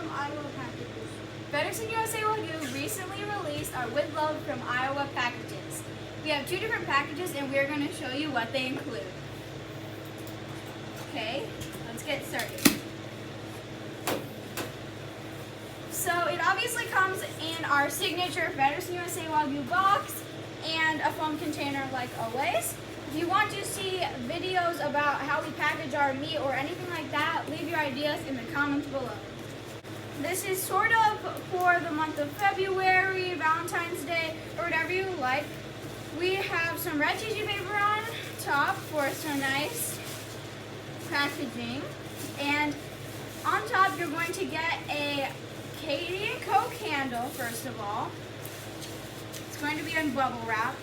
from Iowa packages. FedEx USA Wagyu recently released our With Love from Iowa packages. We have 2 different packages and we're going to show you what they include. Okay, let's get started. So it obviously comes in our signature FedEx USA Wagyu box and a foam container like always. If you want to see videos about how we package our meat or anything like that, leave your ideas in the comments below. This is sort of for the month of February, Valentine's Day, or whatever you like. We have some red tissue paper on top for some nice packaging. And on top you're going to get a Katie & Co. candle, first of all. It's going to be in bubble wrap.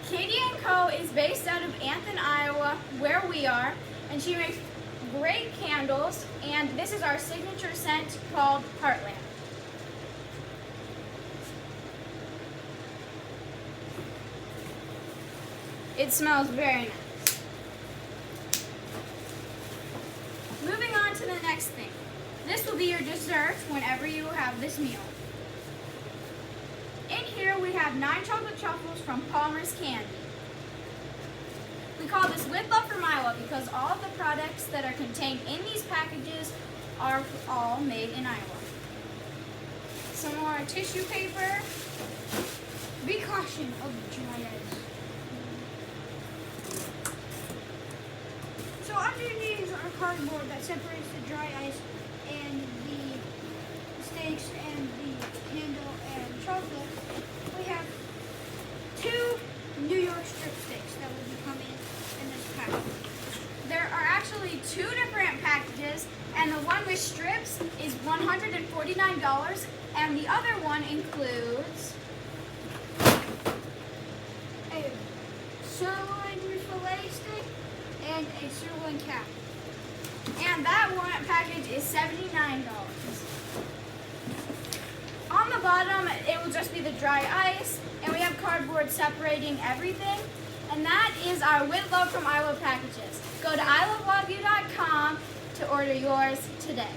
Katie & Co. is based out of Anthony, Iowa, where we are, and she makes great candles, and this is our signature scent called Heartland. It smells very nice. Moving on to the next thing. This will be your dessert whenever you have this meal. In here we have 9 chocolate truffles from Palmer's Candy. We call this With Love from Iowa because all of the products that are contained in these packages are all made in Iowa. Some more tissue paper. Be cautious of dry ice. So underneath our cardboard that separates the dry ice and the steaks and the candle and chocolate, we have 2 New York strip steaks that will be coming in this package. There are actually 2 different packages, and the one with strips is $149, and the other one includes A sirloin filet steak and a sirloin cap. and that one package is $79. On the bottom, it will just be the dry ice, and we have cardboard separating everything. And that is our With Love from Iowa packages. Go to ilovewagyu.com to order yours today.